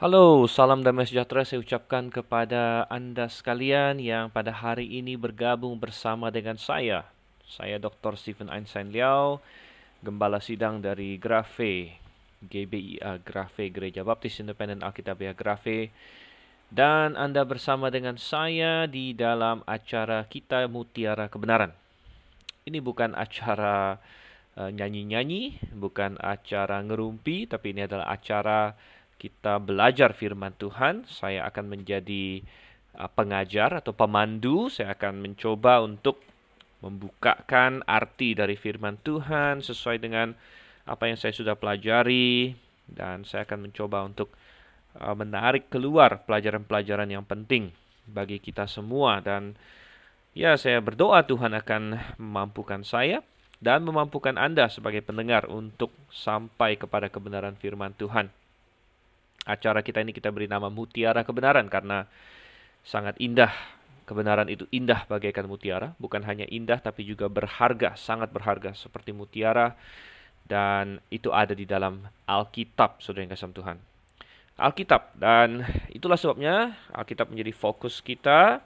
Halo, salam damai sejahtera saya ucapkan kepada Anda sekalian yang pada hari ini bergabung bersama dengan saya. Saya Dr. Stephen Einstein Liao, Gembala Sidang dari Grafe, GBIA Grafe, Gereja Baptis Independen Alkitabiah Grafe. Dan Anda bersama dengan saya di dalam acara kita Mutiara Kebenaran. Ini bukan acara nyanyi-nyanyi, bukan acara ngerumpi, tapi ini adalah acara kita belajar firman Tuhan. Saya akan menjadi pengajar atau pemandu. Saya akan mencoba untuk membukakan arti dari firman Tuhan sesuai dengan apa yang saya sudah pelajari, dan saya akan mencoba untuk menarik keluar pelajaran-pelajaran yang penting bagi kita semua. Dan ya, saya berdoa Tuhan akan memampukan saya dan memampukan Anda sebagai pendengar untuk sampai kepada kebenaran firman Tuhan. Acara kita ini kita beri nama Mutiara Kebenaran karena sangat indah. Kebenaran itu indah bagaikan mutiara, bukan hanya indah tapi juga berharga, sangat berharga seperti mutiara, dan itu ada di dalam Alkitab, saudara yang kasih Tuhan. Alkitab, dan itulah sebabnya Alkitab menjadi fokus kita.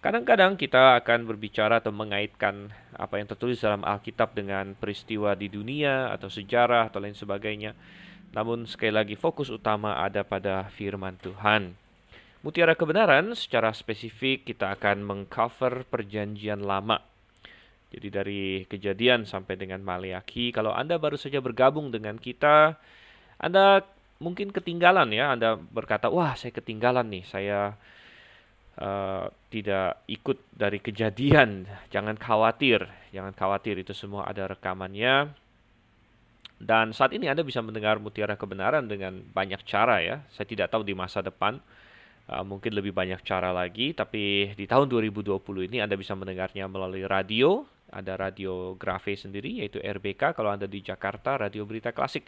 Kadang-kadang kita akan berbicara atau mengaitkan apa yang tertulis dalam Alkitab dengan peristiwa di dunia atau sejarah atau lain sebagainya. Namun sekali lagi fokus utama ada pada firman Tuhan. Mutiara Kebenaran secara spesifik kita akan mengcover perjanjian lama. Jadi dari Kejadian sampai dengan Maleakhi. Kalau Anda baru saja bergabung dengan kita, Anda mungkin ketinggalan ya. Anda berkata, wah saya ketinggalan nih, saya tidak ikut dari Kejadian. Jangan khawatir, itu semua ada rekamannya. Dan saat ini Anda bisa mendengar Mutiara Kebenaran dengan banyak cara ya. Saya tidak tahu di masa depan, mungkin lebih banyak cara lagi. Tapi di tahun 2020 ini Anda bisa mendengarnya melalui radio. Ada radio Grafe sendiri, yaitu RBK. Kalau Anda di Jakarta, Radio Berita Klasik.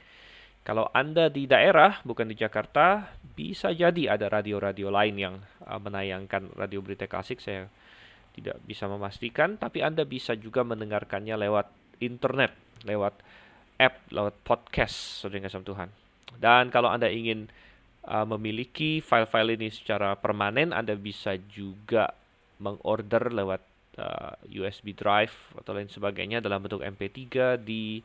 Kalau Anda di daerah, bukan di Jakarta, bisa jadi ada radio-radio lain yang menayangkan Radio Berita Klasik. Saya tidak bisa memastikan, tapi Anda bisa juga mendengarkannya lewat internet, lewat app, lewat podcast, saudara yang kasih Tuhan. Dan kalau Anda ingin memiliki file-file ini secara permanen, Anda bisa juga mengorder lewat USB drive atau lain sebagainya dalam bentuk MP3 di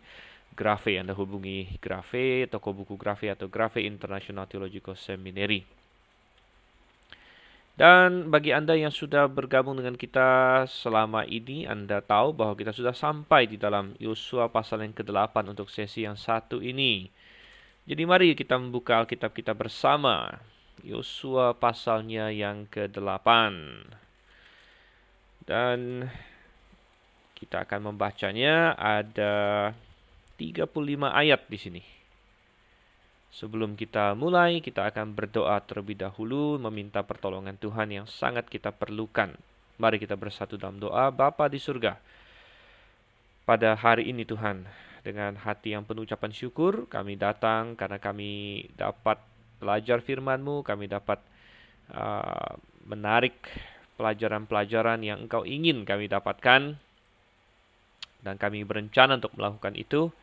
Grafe. Anda hubungi Grafe, toko buku Grafe atau Grafe International Theological Seminary. Dan bagi Anda yang sudah bergabung dengan kita selama ini, Anda tahu bahwa kita sudah sampai di dalam Yosua pasal yang ke-8 untuk sesi yang satu ini. Jadi mari kita membuka Alkitab kita bersama. Yosua pasalnya yang ke-8. Dan kita akan membacanya, ada 35 ayat di sini. Sebelum kita mulai, kita akan berdoa terlebih dahulu, meminta pertolongan Tuhan yang sangat kita perlukan. Mari kita bersatu dalam doa. Bapa di surga, pada hari ini Tuhan, dengan hati yang penuh ucapan syukur, kami datang karena kami dapat belajar firman-Mu, kami dapat menarik pelajaran-pelajaran yang Engkau ingin kami dapatkan, dan kami berencana untuk melakukan itu.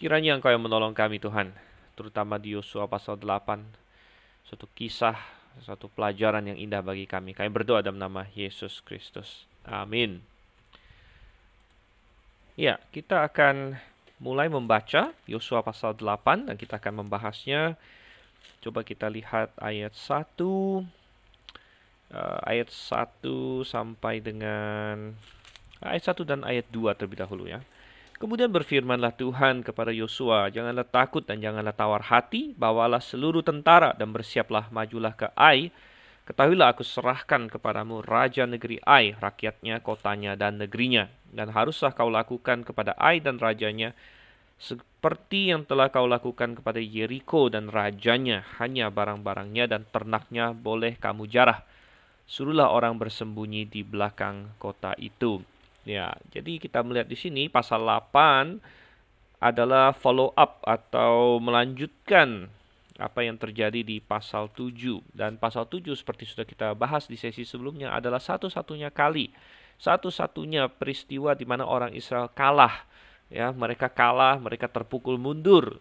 Kiranya Engkau yang menolong kami Tuhan, terutama di Yosua pasal 8, suatu kisah, suatu pelajaran yang indah bagi kami. Kami berdoa dalam nama Yesus Kristus. Amin. Ya, kita akan mulai membaca Yosua pasal 8 dan kita akan membahasnya. Coba kita lihat ayat 1, ayat 1 sampai dengan ayat 1 dan ayat 2 terlebih dahulu ya. Kemudian berfirmanlah Tuhan kepada Yosua, janganlah takut dan janganlah tawar hati, bawalah seluruh tentara dan bersiaplah, majulah ke Ai. Ketahuilah aku serahkan kepadamu raja negeri Ai, rakyatnya, kotanya, dan negerinya. Dan haruslah kau lakukan kepada Ai dan rajanya seperti yang telah kau lakukan kepada Yeriko dan rajanya. Hanya barang-barangnya dan ternaknya boleh kamu jarah. Suruhlah orang bersembunyi di belakang kota itu. Ya, jadi kita melihat di sini pasal 8 adalah follow up atau melanjutkan apa yang terjadi di pasal 7. Dan pasal 7 seperti sudah kita bahas di sesi sebelumnya adalah satu-satunya kali, satu-satunya peristiwa di mana orang Israel kalah. Ya, mereka kalah, mereka terpukul mundur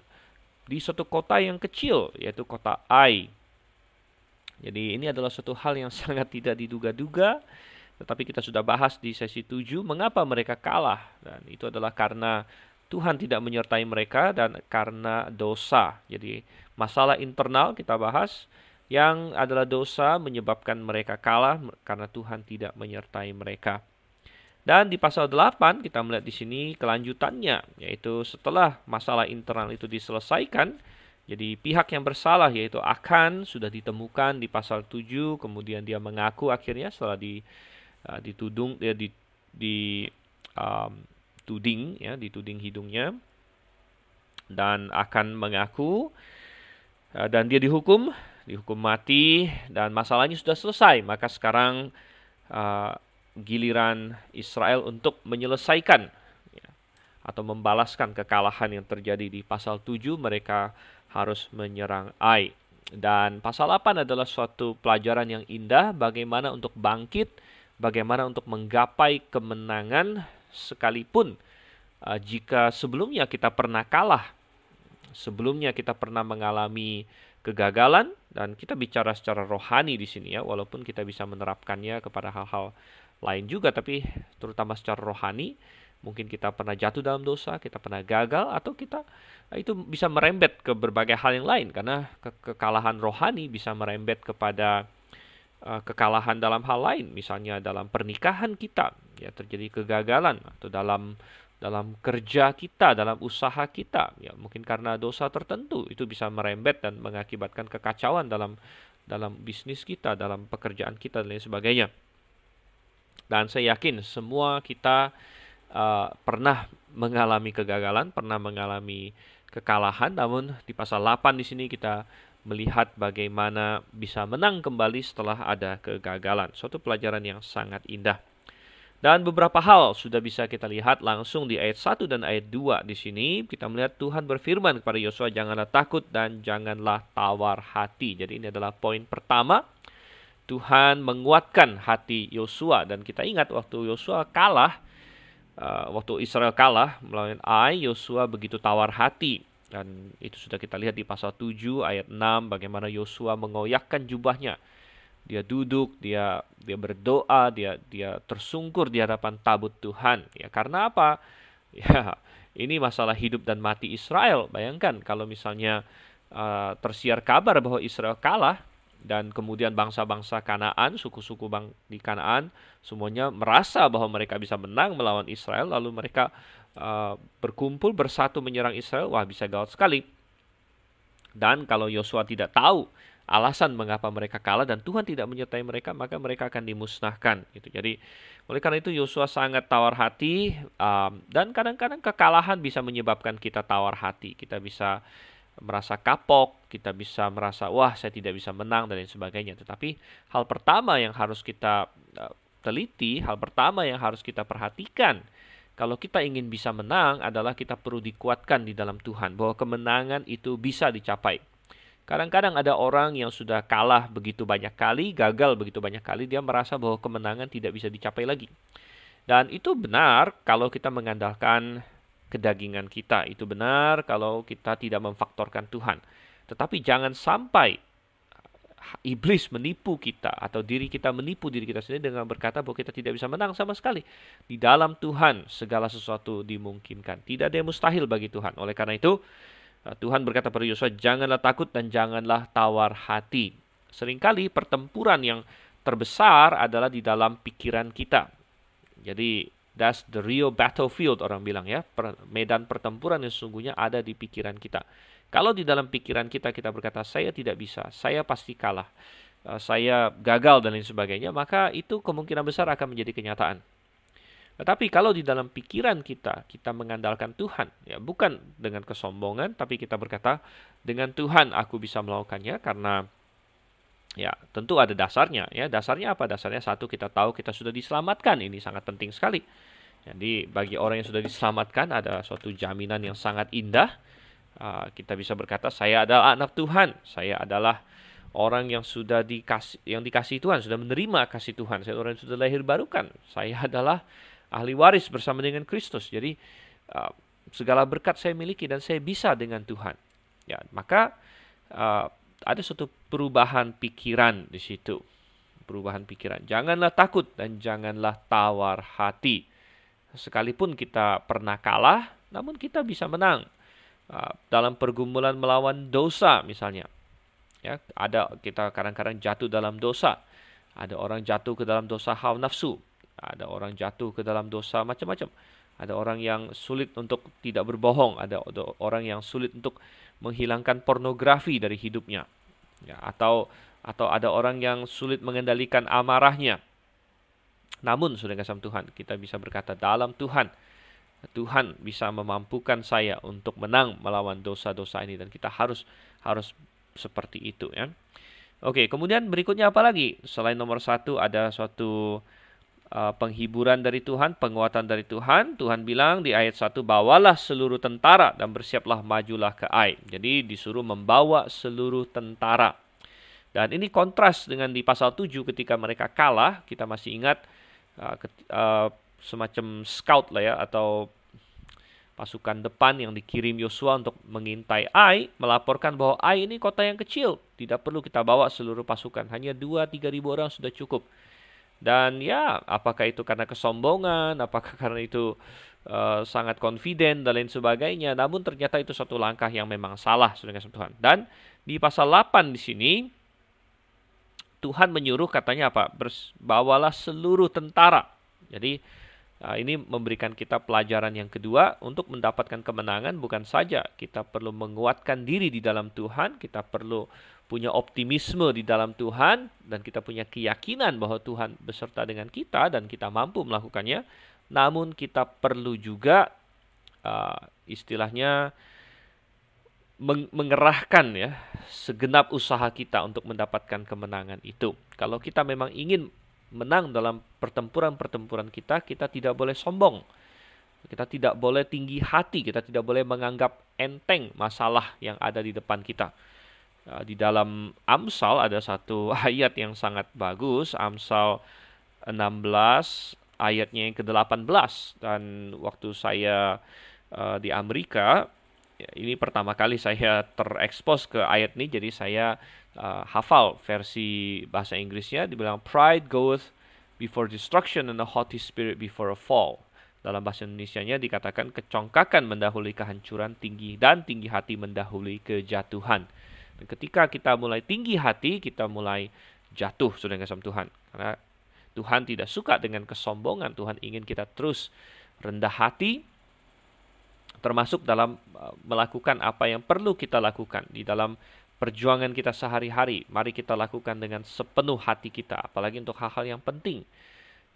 di suatu kota yang kecil, yaitu kota Ai. Jadi ini adalah suatu hal yang sangat tidak diduga-duga, tetapi kita sudah bahas di sesi 7, mengapa mereka kalah. Dan itu adalah karena Tuhan tidak menyertai mereka dan karena dosa. Jadi masalah internal kita bahas, yang adalah dosa menyebabkan mereka kalah karena Tuhan tidak menyertai mereka. Dan di pasal 8 kita melihat di sini kelanjutannya, yaitu setelah masalah internal itu diselesaikan, jadi pihak yang bersalah yaitu Akan sudah ditemukan di pasal 7, kemudian dia mengaku akhirnya setelah dituding dituding hidungnya, dan Akan mengaku dan dia dihukum mati, dan masalahnya sudah selesai. Maka sekarang giliran Israel untuk menyelesaikan atau membalaskan kekalahan yang terjadi di pasal 7. Mereka harus menyerang Ai. Dan pasal 8 adalah suatu pelajaran yang indah, bagaimana untuk bangkit, bagaimana untuk menggapai kemenangan sekalipun jika sebelumnya kita pernah kalah, sebelumnya kita pernah mengalami kegagalan. Dan kita bicara secara rohani di sini ya, walaupun kita bisa menerapkannya kepada hal-hal lain juga, tapi terutama secara rohani. Mungkin kita pernah jatuh dalam dosa, kita pernah gagal, atau kita itu bisa merembet ke berbagai hal yang lain, karena kekalahan rohani bisa merembet kepada kekalahan dalam hal lain. Misalnya dalam pernikahan kita, ya terjadi kegagalan, atau dalam kerja kita, dalam usaha kita, ya mungkin karena dosa tertentu itu bisa merembet dan mengakibatkan kekacauan dalam bisnis kita, dalam pekerjaan kita dan lain sebagainya. Dan saya yakin semua kita pernah mengalami kegagalan, pernah mengalami kekalahan. Namun di pasal 8 di sini kita melihat bagaimana bisa menang kembali setelah ada kegagalan. Suatu pelajaran yang sangat indah. Dan beberapa hal sudah bisa kita lihat langsung di ayat 1 dan ayat 2 di sini. Kita melihat Tuhan berfirman kepada Yosua, janganlah takut dan janganlah tawar hati. Jadi ini adalah poin pertama. Tuhan menguatkan hati Yosua, dan kita ingat waktu Yosua kalah, waktu Israel kalah melawan Ai, Yosua begitu tawar hati. Dan itu sudah kita lihat di pasal 7 ayat 6, bagaimana Yosua mengoyakkan jubahnya. Dia duduk, dia berdoa, dia tersungkur di hadapan tabut Tuhan. Ya, karena apa? Ya, ini masalah hidup dan mati Israel. Bayangkan kalau misalnya tersiar kabar bahwa Israel kalah, dan kemudian bangsa-bangsa Kanaan, suku-suku di Kanaan, semuanya merasa bahwa mereka bisa menang melawan Israel, lalu mereka berkumpul bersatu menyerang Israel. Wah, bisa gawat sekali. Dan kalau Yosua tidak tahu alasan mengapa mereka kalah dan Tuhan tidak menyertai mereka, maka mereka akan dimusnahkan. Jadi oleh karena itu Yosua sangat tawar hati, dan kadang-kadang kekalahan bisa menyebabkan kita tawar hati. Kita bisa merasa kapok, kita bisa merasa wah saya tidak bisa menang dan lain sebagainya. Tetapi hal pertama yang harus kita teliti, hal pertama yang harus kita perhatikan kalau kita ingin bisa menang adalah kita perlu dikuatkan di dalam Tuhan, bahwa kemenangan itu bisa dicapai. Kadang-kadang ada orang yang sudah kalah begitu banyak kali, gagal begitu banyak kali, dia merasa bahwa kemenangan tidak bisa dicapai lagi. Dan itu benar kalau kita mengandalkan kedagingan kita. Itu benar kalau kita tidak memfaktorkan Tuhan. Tetapi jangan sampai iblis menipu kita atau diri kita menipu diri kita sendiri dengan berkata bahwa kita tidak bisa menang sama sekali. Di dalam Tuhan segala sesuatu dimungkinkan. Tidak ada yang mustahil bagi Tuhan. Oleh karena itu Tuhan berkata pada Yosua, janganlah takut dan janganlah tawar hati. Seringkali pertempuran yang terbesar adalah di dalam pikiran kita. Jadi that's the real battlefield, orang bilang ya. Medan pertempuran yang sesungguhnya ada di pikiran kita. Kalau di dalam pikiran kita berkata, saya tidak bisa, saya pasti kalah, saya gagal dan lain sebagainya, maka itu kemungkinan besar akan menjadi kenyataan. Tetapi kalau di dalam pikiran kita mengandalkan Tuhan, ya bukan dengan kesombongan, tapi kita berkata, dengan Tuhan aku bisa melakukannya, karena ya tentu ada dasarnya. Ya, dasarnya apa? Dasarnya satu, kita tahu kita sudah diselamatkan. Ini sangat penting sekali. Jadi bagi orang yang sudah diselamatkan ada suatu jaminan yang sangat indah. Kita bisa berkata, saya adalah anak Tuhan. Saya adalah orang yang sudah dikasih Tuhan, sudah menerima kasih Tuhan. Saya orang yang sudah lahir barukan. Saya adalah ahli waris bersama dengan Kristus. Jadi segala berkat saya miliki dan saya bisa dengan Tuhan. Ya, maka ada suatu perubahan pikiran di situ. Perubahan pikiran. Janganlah takut dan janganlah tawar hati. Sekalipun kita pernah kalah, namun kita bisa menang. Dalam pergumulan melawan dosa misalnya. Ya, kita kadang-kadang jatuh dalam dosa. Ada orang jatuh ke dalam dosa hawa nafsu. Ada orang jatuh ke dalam dosa macam-macam. Ada orang yang sulit untuk tidak berbohong. Ada orang yang sulit untuk menghilangkan pornografi dari hidupnya. Ya, atau ada orang yang sulit mengendalikan amarahnya. Namun, saudara kasih Tuhan, kita bisa berkata dalam Tuhan bisa memampukan saya untuk menang melawan dosa-dosa ini, dan kita harus seperti itu, ya. Oke, kemudian berikutnya apa lagi? Selain nomor 1, ada suatu penghiburan dari Tuhan, penguatan dari Tuhan. Tuhan bilang di ayat 1, bawalah seluruh tentara dan bersiaplah majulah ke Ai. Jadi disuruh membawa seluruh tentara. Dan ini kontras dengan di pasal 7 ketika mereka kalah. Kita masih ingat semacam scout lah ya, atau pasukan depan yang dikirim Yosua untuk mengintai Ai, melaporkan bahwa Ai ini kota yang kecil, tidak perlu kita bawa seluruh pasukan, hanya 2-3 ribu orang sudah cukup. Dan ya, apakah itu karena kesombongan, apakah karena itu sangat confident dan lain sebagainya, namun ternyata itu satu langkah yang memang salah, saudara Tuhan. Dan di pasal 8 di sini Tuhan menyuruh katanya apa? Bawalah seluruh tentara. Jadi ini memberikan kita pelajaran yang kedua. Untuk mendapatkan kemenangan, bukan saja kita perlu menguatkan diri di dalam Tuhan, kita perlu punya optimisme di dalam Tuhan, dan kita punya keyakinan bahwa Tuhan beserta dengan kita dan kita mampu melakukannya. Namun kita perlu juga istilahnya mengerahkan ya segenap usaha kita untuk mendapatkan kemenangan itu. Kalau kita memang ingin menang dalam pertempuran-pertempuran kita tidak boleh sombong. Kita tidak boleh tinggi hati, kita tidak boleh menganggap enteng masalah yang ada di depan kita. Di dalam Amsal ada satu ayat yang sangat bagus, Amsal 16 ayatnya yang ke-18. Dan waktu saya di Amerika, ini pertama kali saya terekspos ke ayat ini, jadi saya hafal versi bahasa Inggrisnya. Dibilang, pride goeth before destruction and a haughty spirit before a fall. Dalam bahasa Indonesianya dikatakan kecongkakan mendahului kehancuran, tinggi hati mendahului kejatuhan. Dan ketika kita mulai tinggi hati, kita mulai jatuh, saudara kasih Tuhan. Karena Tuhan tidak suka dengan kesombongan. Tuhan ingin kita terus rendah hati, termasuk dalam melakukan apa yang perlu kita lakukan di dalam perjuangan kita sehari-hari. Mari kita lakukan dengan sepenuh hati kita, apalagi untuk hal-hal yang penting.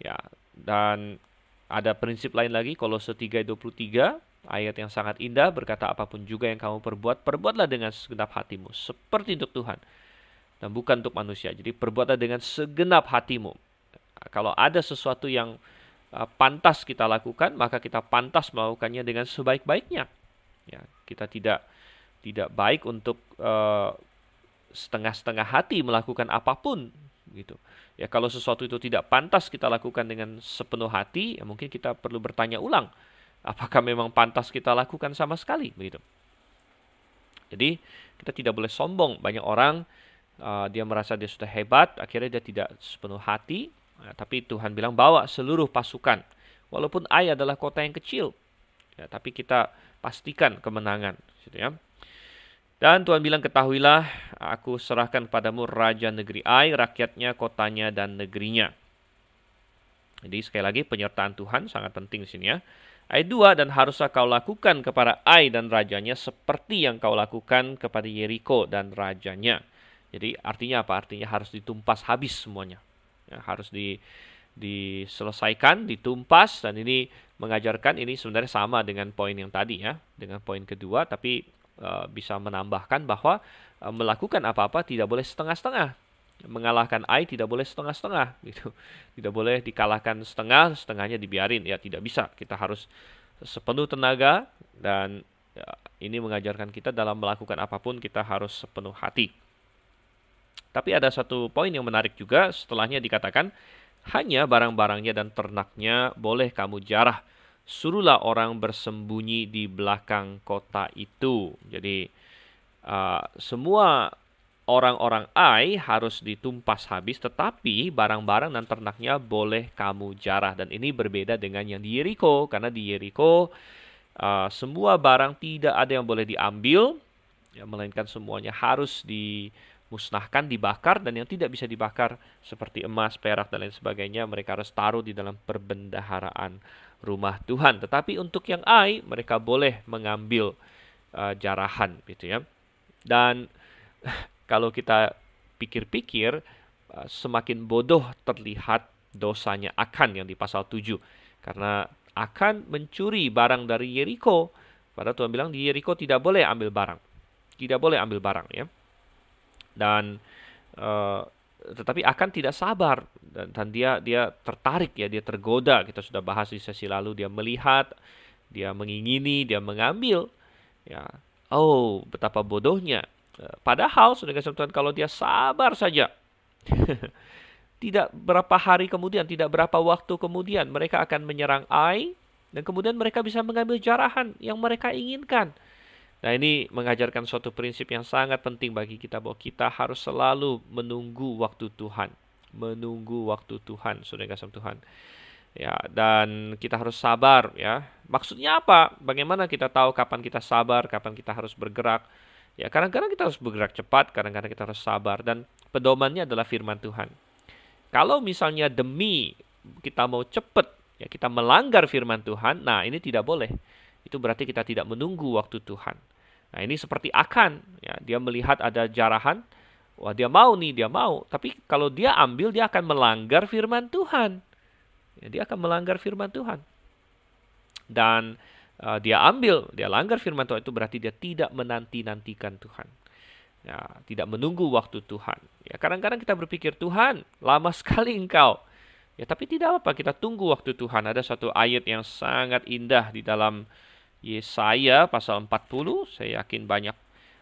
Ya, dan ada prinsip lain lagi, Kolose 3:23, ayat yang sangat indah, berkata, apapun juga yang kamu perbuat, perbuatlah dengan segenap hatimu, seperti untuk Tuhan, dan bukan untuk manusia. Jadi perbuatlah dengan segenap hatimu. Kalau ada sesuatu yang pantas kita lakukan, maka kita pantas melakukannya dengan sebaik-baiknya. Ya, kita tidak baik untuk setengah-setengah hati melakukan apapun, gitu. Ya, kalau sesuatu itu tidak pantas kita lakukan dengan sepenuh hati, ya mungkin kita perlu bertanya ulang, apakah memang pantas kita lakukan sama sekali, begitu. Jadi kita tidak boleh sombong. Banyak orang dia merasa dia sudah hebat, akhirnya dia tidak sepenuh hati. Tapi Tuhan bilang bawa seluruh pasukan. Walaupun Ai adalah kota yang kecil, ya, tapi kita pastikan kemenangan, gitu ya. Dan Tuhan bilang, ketahuilah, aku serahkan padamu raja negeri Ai, rakyatnya, kotanya, dan negerinya. Jadi sekali lagi penyertaan Tuhan sangat penting di sini ya. Ayat 2, dan haruslah kau lakukan kepada Ai dan rajanya seperti yang kau lakukan kepada Yeriko dan rajanya. Jadi artinya apa? Artinya harus ditumpas habis semuanya. Ya, harus diselesaikan, ditumpas. Dan ini mengajarkan, ini sebenarnya sama dengan poin yang tadi ya, dengan poin kedua, tapi bisa menambahkan bahwa melakukan apa-apa tidak boleh setengah-setengah. Mengalahkan Ai tidak boleh setengah-setengah, gitu. Tidak boleh dikalahkan setengah, setengahnya dibiarin, ya tidak bisa. Kita harus sepenuh tenaga, dan ya, ini mengajarkan kita dalam melakukan apapun kita harus sepenuh hati. Tapi ada satu poin yang menarik juga, setelahnya dikatakan, hanya barang-barangnya dan ternaknya boleh kamu jarah. Suruhlah orang bersembunyi di belakang kota itu. Jadi semua orang-orang Ai harus ditumpas habis, tetapi barang-barang dan ternaknya boleh kamu jarah. Dan ini berbeda dengan yang di Yeriko, karena di Yeriko semua barang tidak ada yang boleh diambil, ya, melainkan semuanya harus dimusnahkan, dibakar, dan yang tidak bisa dibakar seperti emas, perak, dan lain sebagainya, mereka harus taruh di dalam perbendaharaan rumah Tuhan. Tetapi untuk yang Ai, mereka boleh mengambil jarahan, gitu ya. Dan kalau kita pikir-pikir, semakin bodoh terlihat dosanya Akan yang di pasal 7. Karena Akan mencuri barang dari Yeriko. Padahal Tuhan bilang di Yeriko tidak boleh ambil barang. Tidak boleh ambil barang, ya. Dan tetapi Akan tidak sabar, dan dia tertarik, ya, dia tergoda. Kita sudah bahas di sesi lalu, dia melihat, dia mengingini, dia mengambil, ya. Oh, betapa bodohnya. Padahal saudara kasih Tuhan, kalau dia sabar saja, tidak berapa hari kemudian, tidak berapa waktu kemudian, mereka akan menyerang Ai, dan kemudian mereka bisa mengambil jarahan yang mereka inginkan. Nah, ini mengajarkan suatu prinsip yang sangat penting bagi kita, bahwa kita harus selalu menunggu waktu Tuhan. Menunggu waktu Tuhan, saudara kasih Tuhan. Ya, dan kita harus sabar, ya. Maksudnya apa? Bagaimana kita tahu kapan kita sabar, kapan kita harus bergerak? Ya, kadang-kadang kita harus bergerak cepat, kadang-kadang kita harus sabar, dan pedomannya adalah firman Tuhan. Kalau misalnya demi kita mau cepat, ya, kita melanggar firman Tuhan, nah ini tidak boleh. Itu berarti kita tidak menunggu waktu Tuhan. Nah, ini seperti Akan, ya, dia melihat ada jarahan, wah, dia mau nih, dia mau. Tapi kalau dia ambil, dia akan melanggar firman Tuhan. Ya, dia akan melanggar firman Tuhan. Dan dia ambil, dia langgar firman Tuhan, itu berarti dia tidak menanti-nantikan Tuhan. Ya, tidak menunggu waktu Tuhan. Ya, kadang-kadang kita berpikir, Tuhan, lama sekali Engkau. Ya, tapi tidak apa, kita tunggu waktu Tuhan. Ada satu ayat yang sangat indah di dalam Yesaya pasal 40. Saya yakin banyak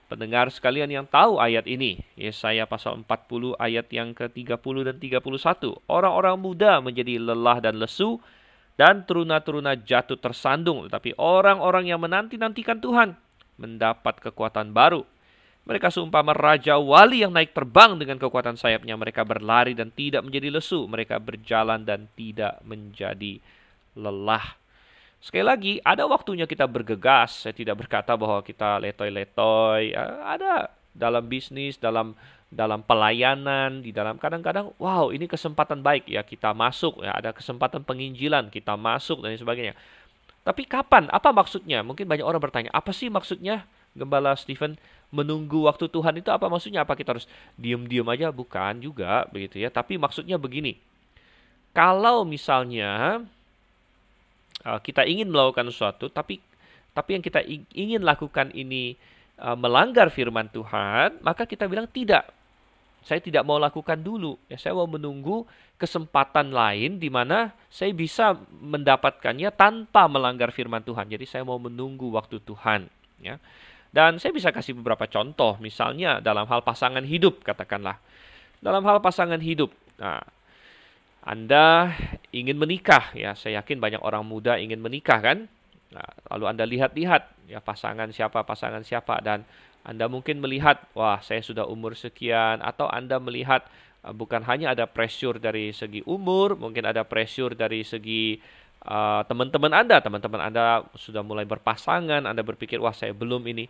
pendengar sekalian yang tahu ayat ini. Yesaya pasal 40 ayat yang ke-30 dan 31. Orang-orang muda menjadi lelah dan lesu, dan teruna-teruna jatuh tersandung. Tetapi orang-orang yang menanti-nantikan Tuhan mendapat kekuatan baru. Mereka seumpama raja wali yang naik terbang dengan kekuatan sayapnya. Mereka berlari dan tidak menjadi lesu. Mereka berjalan dan tidak menjadi lelah. Sekali lagi, ada waktunya kita bergegas. Saya tidak berkata bahwa kita letoy-letoy. Ada dalam bisnis, dalam pelayanan, di dalam kadang-kadang, wow, ini kesempatan baik, ya, kita masuk, ya, ada kesempatan penginjilan, kita masuk dan sebagainya. Tapi kapan? Apa maksudnya? Mungkin banyak orang bertanya, apa sih maksudnya, Gembala Stephen, menunggu waktu Tuhan itu apa maksudnya? Apa kita harus diam-diam aja? Bukan juga, begitu ya. Tapi maksudnya begini, kalau misalnya kita ingin melakukan sesuatu, tapi yang kita ingin lakukan ini melanggar firman Tuhan, maka kita bilang tidak. Saya tidak mau lakukan dulu. Ya, saya mau menunggu kesempatan lain di mana saya bisa mendapatkannya tanpa melanggar firman Tuhan. Jadi saya mau menunggu waktu Tuhan. Ya. Dan saya bisa kasih beberapa contoh. Misalnya dalam hal pasangan hidup, katakanlah. Dalam hal pasangan hidup. Nah, Anda ingin menikah. Ya, saya yakin banyak orang muda ingin menikah, kan? Nah, lalu Anda lihat-lihat, ya, pasangan siapa, dan Anda mungkin melihat, wah, saya sudah umur sekian, atau Anda melihat bukan hanya ada pressure dari segi umur, mungkin ada pressure dari segi teman-teman Anda sudah mulai berpasangan, Anda berpikir, wah, saya belum ini.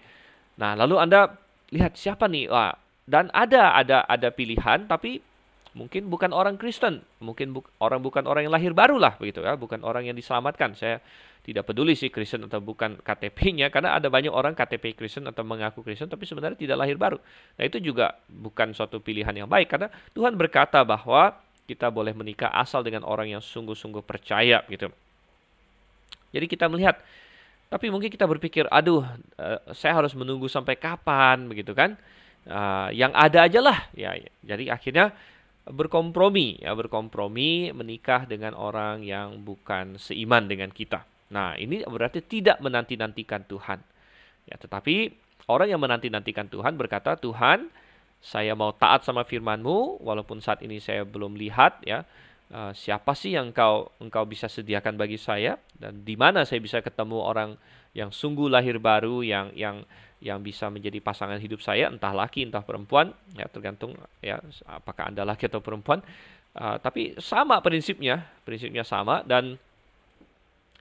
Nah, lalu Anda lihat siapa nih, wah, dan ada pilihan, tapi mungkin bukan orang Kristen, mungkin bukan orang yang lahir baru lah, begitu ya, bukan orang yang diselamatkan. Saya tidak peduli sih Kristen atau bukan KTP-nya, karena ada banyak orang KTP Kristen atau mengaku Kristen tapi sebenarnya tidak lahir baru. Nah, itu juga bukan suatu pilihan yang baik, karena Tuhan berkata bahwa kita boleh menikah asal dengan orang yang sungguh-sungguh percaya, gitu. Jadi kita melihat, tapi mungkin kita berpikir, aduh, saya harus menunggu sampai kapan, begitu kan? Yang ada aja lah, ya. Jadi akhirnya berkompromi menikah dengan orang yang bukan seiman dengan kita. Nah, ini berarti tidak menanti-nantikan Tuhan. Ya, tetapi orang yang menanti-nantikan Tuhan berkata, Tuhan, saya mau taat sama firman-Mu, walaupun saat ini saya belum lihat, ya, siapa sih yang engkau bisa sediakan bagi saya, dan di mana saya bisa ketemu orang yang sungguh lahir baru, yang bisa menjadi pasangan hidup saya, entah laki entah perempuan, ya tergantung ya apakah Anda laki atau perempuan. Tapi sama prinsipnya sama, dan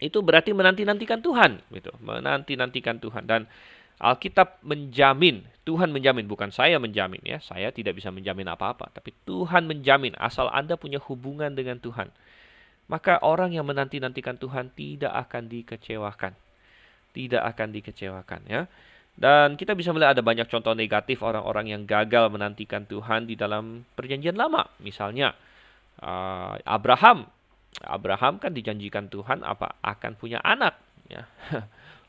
itu berarti menanti-nantikan Tuhan, gitu. Menanti-nantikan Tuhan. Dan Alkitab menjamin, Tuhan menjamin, bukan saya menjamin ya. Saya tidak bisa menjamin apa-apa, tapi Tuhan menjamin asal Anda punya hubungan dengan Tuhan. Maka orang yang menanti-nantikan Tuhan tidak akan dikecewakan. Tidak akan dikecewakan ya. Dan kita bisa melihat ada banyak contoh negatif orang-orang yang gagal menantikan Tuhan di dalam Perjanjian Lama. Misalnya Abraham. Abraham kan dijanjikan Tuhan akan punya anak ya.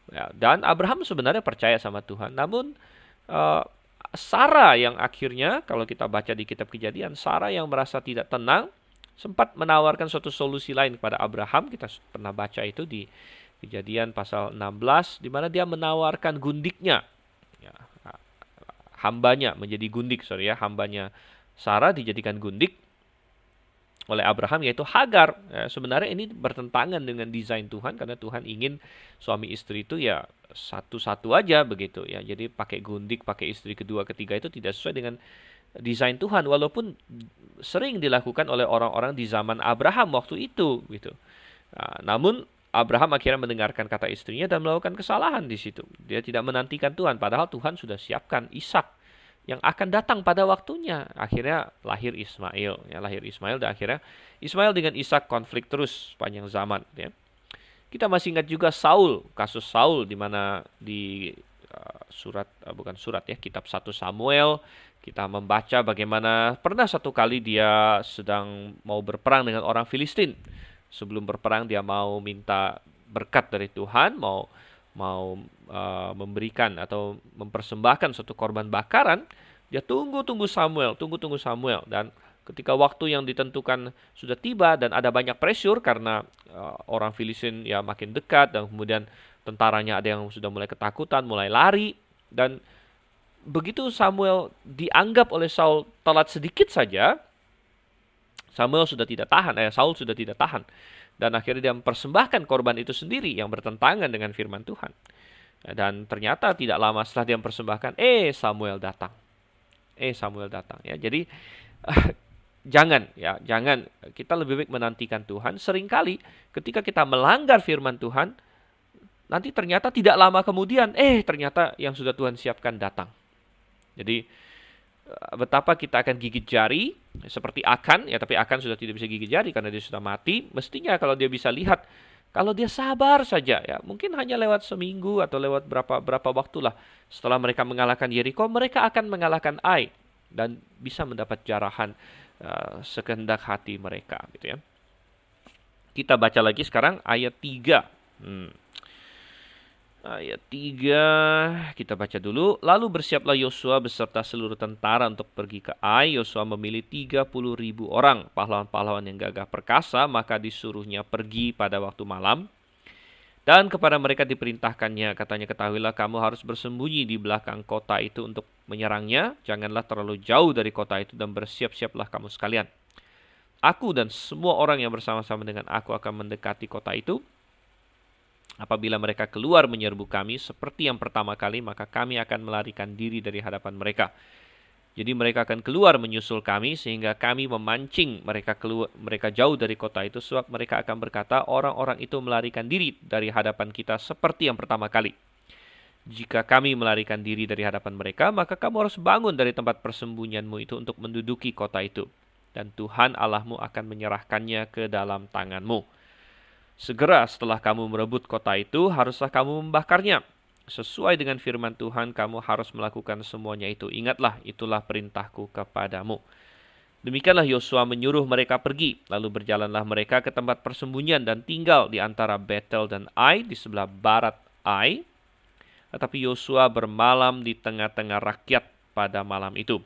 Ya, dan Abraham sebenarnya percaya sama Tuhan. Namun Sarah yang akhirnya, kalau kita baca di kitab Kejadian, Sarah yang merasa tidak tenang sempat menawarkan suatu solusi lain kepada Abraham. Kita pernah baca itu di Kejadian pasal 16, di mana dia menawarkan gundiknya, ya, hambanya menjadi gundik, hambanya Sarah dijadikan gundik oleh Abraham, yaitu Hagar. Ya, sebenarnya ini bertentangan dengan desain Tuhan, karena Tuhan ingin suami istri itu ya satu-satu aja begitu ya. Jadi pakai gundik, pakai istri kedua, ketiga itu tidak sesuai dengan desain Tuhan, walaupun sering dilakukan oleh orang-orang di zaman Abraham waktu itu gitu. Namun Abraham akhirnya mendengarkan kata istrinya dan melakukan kesalahan di situ. Dia tidak menantikan Tuhan, padahal Tuhan sudah siapkan Ishak yang akan datang pada waktunya. Akhirnya lahir Ismail, ya, lahir Ismail, dan akhirnya Ismail dengan Ishak konflik terus sepanjang zaman. Ya. Kita masih ingat juga Saul, kasus Saul, di mana di kitab 1 Samuel kita membaca bagaimana pernah satu kali dia sedang mau berperang dengan orang Filistin. Sebelum berperang dia mau minta berkat dari Tuhan, mau memberikan atau mempersembahkan suatu korban bakaran. Dia tunggu Samuel, dan ketika waktu yang ditentukan sudah tiba dan ada banyak pressure karena orang Filistin ya makin dekat, dan kemudian tentaranya ada yang sudah mulai ketakutan, mulai lari, dan begitu Samuel dianggap oleh Saul telat sedikit saja, Saul sudah tidak tahan, dan akhirnya dia mempersembahkan korban itu sendiri yang bertentangan dengan firman Tuhan. Dan ternyata tidak lama setelah dia mempersembahkan, Samuel datang ya. Jadi jangan kita lebih baik menantikan Tuhan. Seringkali ketika kita melanggar firman Tuhan, nanti ternyata tidak lama kemudian ternyata yang sudah Tuhan siapkan datang. Jadi betapa kita akan gigit jari seperti Akan ya, tapi Akan sudah tidak bisa gigit jari karena dia sudah mati. Mestinya kalau dia bisa lihat, kalau dia sabar saja ya, mungkin hanya lewat seminggu atau lewat berapa waktulah setelah mereka mengalahkan Yeriko, mereka akan mengalahkan Ai dan bisa mendapat jarahan sekehendak hati mereka gitu ya. Kita baca lagi sekarang ayat 3. Ayat 3 kita baca dulu. Lalu bersiaplah Yosua beserta seluruh tentara untuk pergi ke Ai. Yosua memilih 30.000 orang pahlawan-pahlawan yang gagah perkasa, maka disuruhnya pergi pada waktu malam. Dan kepada mereka diperintahkannya, katanya, ketahuilah kamu harus bersembunyi di belakang kota itu untuk menyerangnya. Janganlah terlalu jauh dari kota itu, dan bersiap-siaplah kamu sekalian. Aku dan semua orang yang bersama-sama dengan aku akan mendekati kota itu. Apabila mereka keluar menyerbu kami seperti yang pertama kali, maka kami akan melarikan diri dari hadapan mereka. Jadi mereka akan keluar menyusul kami sehingga kami memancing mereka jauh dari kota itu, sebab mereka akan berkata, orang-orang itu melarikan diri dari hadapan kita seperti yang pertama kali. Jika kami melarikan diri dari hadapan mereka, maka kamu harus bangun dari tempat persembunyianmu itu untuk menduduki kota itu, dan Tuhan Allahmu akan menyerahkannya ke dalam tanganmu. Segera setelah kamu merebut kota itu, haruslah kamu membakarnya. Sesuai dengan firman Tuhan, kamu harus melakukan semuanya itu. Ingatlah, itulah perintahku kepadamu. Demikianlah Yosua menyuruh mereka pergi. Lalu berjalanlah mereka ke tempat persembunyian dan tinggal di antara Betel dan Ai, di sebelah barat Ai. Tetapi Yosua bermalam di tengah-tengah rakyat pada malam itu.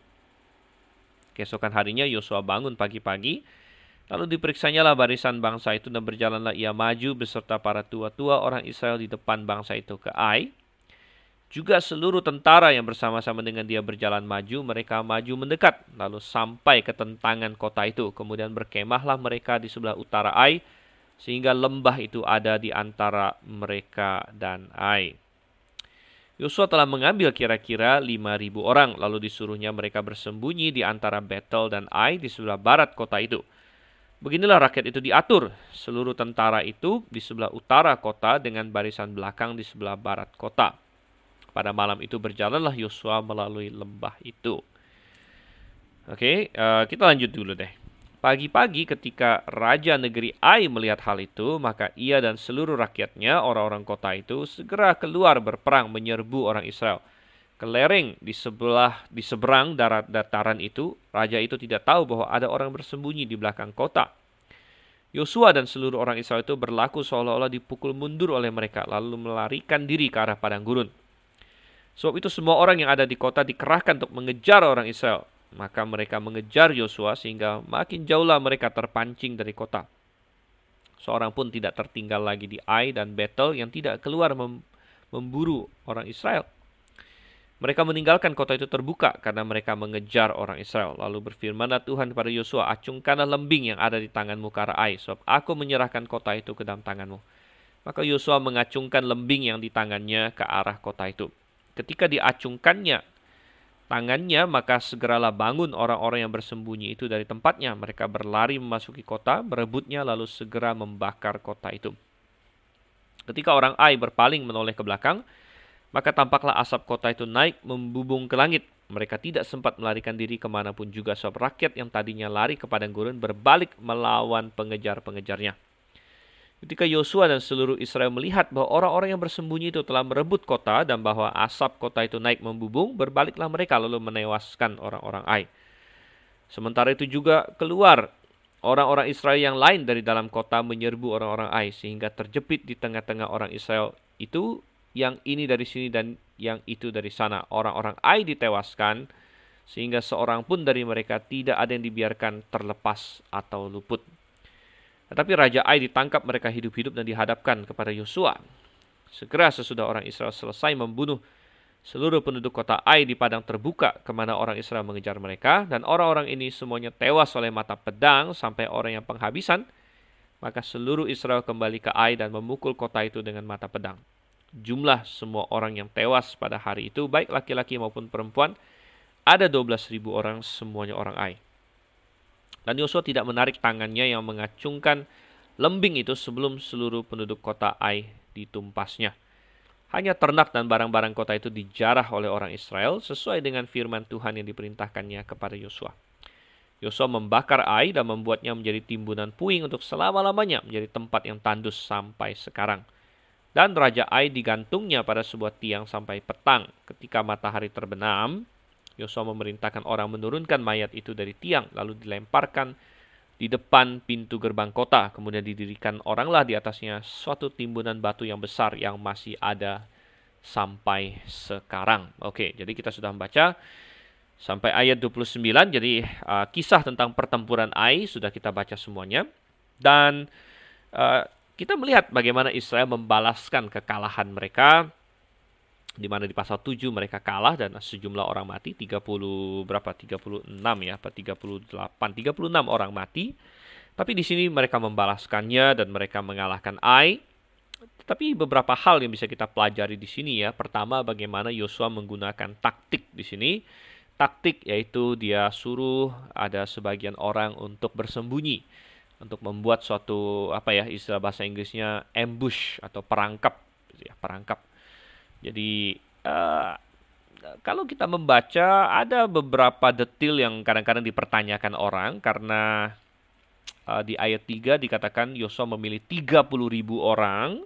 Keesokan harinya Yosua bangun pagi-pagi. Lalu diperiksanyalah barisan bangsa itu, dan berjalanlah ia maju beserta para tua-tua orang Israel di depan bangsa itu ke Ai. Juga seluruh tentara yang bersama-sama dengan dia berjalan maju, mereka maju mendekat, lalu sampai ke tentangan kota itu. Kemudian berkemahlah mereka di sebelah utara Ai, sehingga lembah itu ada di antara mereka dan Ai. Yosua telah mengambil kira-kira 5.000 orang, lalu disuruhnya mereka bersembunyi di antara Betel dan Ai di sebelah barat kota itu. Beginilah rakyat itu diatur. Seluruh tentara itu di sebelah utara kota dengan barisan belakang di sebelah barat kota. Pada malam itu berjalanlah Yosua melalui lembah itu. Oke, kita lanjut dulu deh. Pagi-pagi ketika Raja Negeri Ai melihat hal itu, maka ia dan seluruh rakyatnya, orang-orang kota itu, segera keluar berperang menyerbu orang Israel. Kelereng di seberang dataran itu, raja itu tidak tahu bahwa ada orang bersembunyi di belakang kota. Yosua dan seluruh orang Israel itu berlaku seolah-olah dipukul mundur oleh mereka, lalu melarikan diri ke arah padang gurun. Sebab itu semua orang yang ada di kota dikerahkan untuk mengejar orang Israel. Maka mereka mengejar Yosua sehingga makin jauhlah mereka terpancing dari kota. Seorang pun tidak tertinggal lagi di Ai dan Betel yang tidak keluar memburu orang Israel. Mereka meninggalkan kota itu terbuka karena mereka mengejar orang Israel. Lalu berfirmanlah Tuhan kepada Yosua, acungkanlah lembing yang ada di tanganmu ke arah Ai, sebab aku menyerahkan kota itu ke dalam tanganmu. Maka Yosua mengacungkan lembing yang di tangannya ke arah kota itu. Ketika diacungkannya tangannya, maka segeralah bangun orang-orang yang bersembunyi itu dari tempatnya. Mereka berlari memasuki kota, merebutnya, lalu segera membakar kota itu. Ketika orang Ai berpaling menoleh ke belakang, maka tampaklah asap kota itu naik membubung ke langit. Mereka tidak sempat melarikan diri kemanapun juga, sebab rakyat yang tadinya lari ke padang gurun berbalik melawan pengejar-pengejarnya. Ketika Yosua dan seluruh Israel melihat bahwa orang-orang yang bersembunyi itu telah merebut kota dan bahwa asap kota itu naik membubung, berbaliklah mereka lalu menewaskan orang-orang Ai. Sementara itu juga keluar orang-orang Israel yang lain dari dalam kota menyerbu orang-orang Ai, sehingga terjepit di tengah-tengah orang Israel itu, yang ini dari sini dan yang itu dari sana. Orang-orang Ai ditewaskan, sehingga seorang pun dari mereka tidak ada yang dibiarkan terlepas atau luput. Tetapi Raja Ai ditangkap mereka hidup-hidup dan dihadapkan kepada Yosua. Segera sesudah orang Israel selesai membunuh seluruh penduduk kota Ai di padang terbuka kemana orang Israel mengejar mereka, dan orang-orang ini semuanya tewas oleh mata pedang sampai orang yang penghabisan, maka seluruh Israel kembali ke Ai dan memukul kota itu dengan mata pedang. Jumlah semua orang yang tewas pada hari itu, baik laki-laki maupun perempuan, ada 12.000 orang, semuanya orang Ai. Dan Yosua tidak menarik tangannya yang mengacungkan lembing itu sebelum seluruh penduduk kota Ai ditumpasnya. Hanya ternak dan barang-barang kota itu dijarah oleh orang Israel sesuai dengan firman Tuhan yang diperintahkannya kepada Yosua. Yosua membakar Ai dan membuatnya menjadi timbunan puing untuk selama-lamanya, menjadi tempat yang tandus sampai sekarang. Dan Raja Ai digantungnya pada sebuah tiang sampai petang. Ketika matahari terbenam, Yosua memerintahkan orang menurunkan mayat itu dari tiang, lalu dilemparkan di depan pintu gerbang kota. Kemudian didirikan oranglah di atasnya suatu timbunan batu yang besar yang masih ada sampai sekarang. Oke, jadi kita sudah membaca sampai ayat 29. Jadi kisah tentang pertempuran Ai sudah kita baca semuanya. Dan kita melihat bagaimana Israel membalaskan kekalahan mereka, di mana di pasal 7 mereka kalah dan sejumlah orang mati, 36 ya, apa 36 orang mati. Tapi di sini mereka membalaskannya dan mereka mengalahkan Ai. Tapi beberapa hal yang bisa kita pelajari di sini ya. Pertama, bagaimana Yosua menggunakan taktik di sini. Taktik yaitu dia suruh ada sebagian orang untuk bersembunyi, untuk membuat suatu istilah bahasa Inggrisnya ambush atau perangkap ya, perangkap. Jadi kalau kita membaca ada beberapa detail yang kadang-kadang dipertanyakan orang, karena di ayat 3 dikatakan Yosua memilih 30.000 orang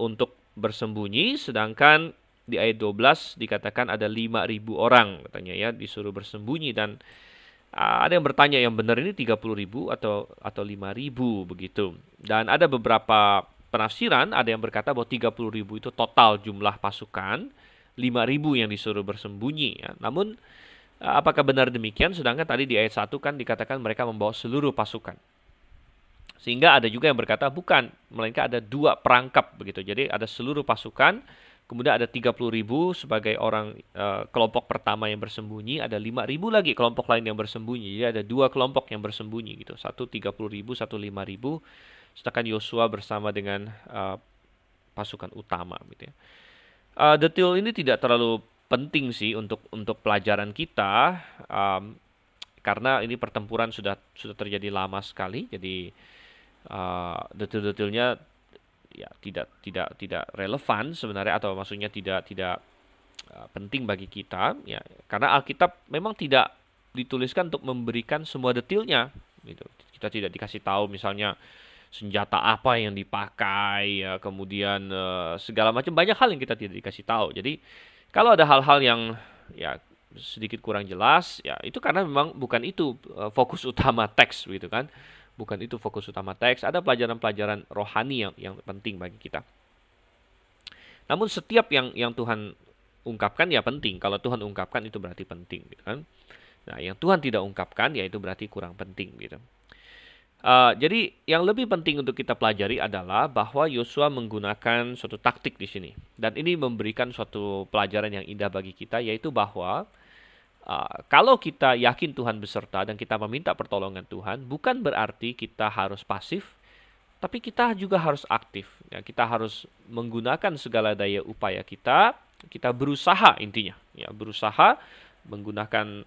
untuk bersembunyi, sedangkan di ayat 12 dikatakan ada 5.000 orang katanya ya disuruh bersembunyi. Dan ada yang bertanya, yang benar ini 30.000 atau 5.000 begitu. Dan ada beberapa penafsiran, ada yang berkata bahwa 30.000 itu total jumlah pasukan, 5.000 yang disuruh bersembunyi ya. Namun apakah benar demikian? Sedangkan tadi di ayat 1 kan dikatakan mereka membawa seluruh pasukan. Sehingga ada juga yang berkata bukan, melainkan ada 2 perangkap begitu. Jadi ada seluruh pasukan Kemudian ada 30.000 sebagai orang kelompok pertama yang bersembunyi, ada 5.000 lagi kelompok lain yang bersembunyi. Jadi ada dua kelompok yang bersembunyi gitu. Satu 30.000, satu 5.000. Sedangkan Yosua bersama dengan pasukan utama gitu ya. Detail ini tidak terlalu penting sih untuk pelajaran kita, karena ini pertempuran sudah terjadi lama sekali. Jadi detail-detailnya ya tidak relevan sebenarnya, atau maksudnya tidak penting bagi kita ya, karena Alkitab memang tidak dituliskan untuk memberikan semua detailnya gitu. Kita tidak dikasih tahu misalnya senjata apa yang dipakai ya, kemudian segala macam, banyak hal yang kita tidak dikasih tahu. Jadi kalau ada hal-hal yang ya sedikit kurang jelas ya, itu karena memang bukan itu fokus utama teks gitu kan. Bukan itu fokus utama teks. Ada pelajaran-pelajaran rohani yang penting bagi kita. Namun setiap yang Tuhan ungkapkan ya penting. Kalau Tuhan ungkapkan itu berarti penting gitu kan. Nah, yang Tuhan tidak ungkapkan ya itu berarti kurang penting gitu. Jadi yang lebih penting untuk kita pelajari adalah bahwa Yosua menggunakan suatu taktik di sini. Dan ini memberikan suatu pelajaran yang indah bagi kita, yaitu bahwa kalau kita yakin Tuhan beserta dan kita meminta pertolongan Tuhan, bukan berarti kita harus pasif, tapi kita juga harus aktif. Ya, kita harus menggunakan segala daya upaya kita berusaha intinya. Ya, berusaha menggunakan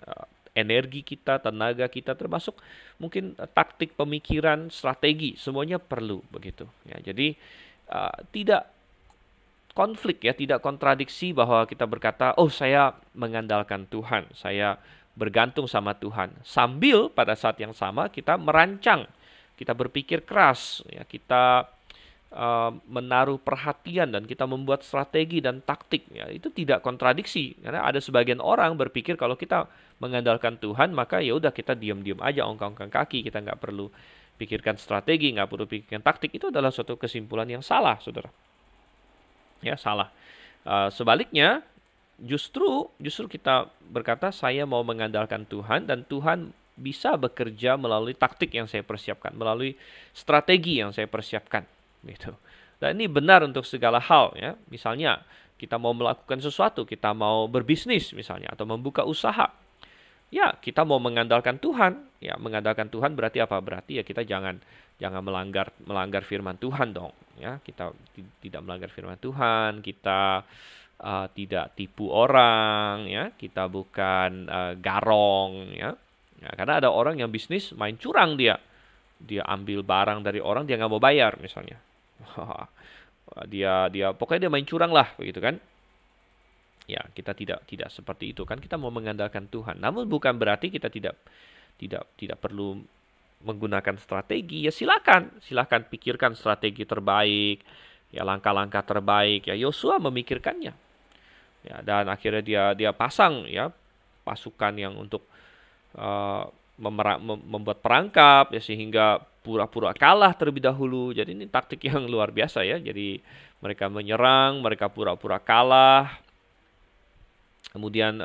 energi kita, tenaga kita, termasuk mungkin taktik pemikiran, strategi, semuanya perlu begitu. Ya, jadi tidak konflik ya, tidak kontradiksi bahwa kita berkata, oh saya mengandalkan Tuhan, saya bergantung sama Tuhan. Sambil pada saat yang sama kita merancang, kita berpikir keras, ya, kita menaruh perhatian dan kita membuat strategi dan taktik. Ya, itu tidak kontradiksi, karena ada sebagian orang berpikir kalau kita mengandalkan Tuhan maka ya udah kita diam-diam aja, ongkang-ongkang kaki, kita nggak perlu pikirkan strategi, nggak perlu pikirkan taktik. Itu adalah suatu kesimpulan yang salah, saudara. Ya, salah. Sebaliknya, justru kita berkata saya mau mengandalkan Tuhan, dan Tuhan bisa bekerja melalui taktik yang saya persiapkan, melalui strategi yang saya persiapkan, gitu. Dan ini benar untuk segala hal ya. Misalnya kita mau melakukan sesuatu, kita mau berbisnis misalnya atau membuka usaha. Ya, kita mau mengandalkan Tuhan. Ya, mengandalkan Tuhan berarti apa? Berarti ya kita jangan melanggar firman Tuhan dong. Ya, kita tidak melanggar firman Tuhan, kita tidak tipu orang, ya, kita bukan garong, ya. Ya, karena ada orang yang bisnis main curang, dia ambil barang dari orang, dia nggak mau bayar misalnya. dia pokoknya dia main curang lah, begitu kan? Ya, kita tidak seperti itu kan. Kita mau mengandalkan Tuhan. Namun bukan berarti kita tidak perlu menggunakan strategi. Ya silakan pikirkan strategi terbaik, ya langkah-langkah terbaik. Ya Yosua memikirkannya. Ya, dan akhirnya dia pasang ya pasukan yang untuk membuat perangkap ya, sehingga pura-pura kalah terlebih dahulu. Jadi ini taktik yang luar biasa ya. Jadi mereka menyerang, mereka pura-pura kalah. Kemudian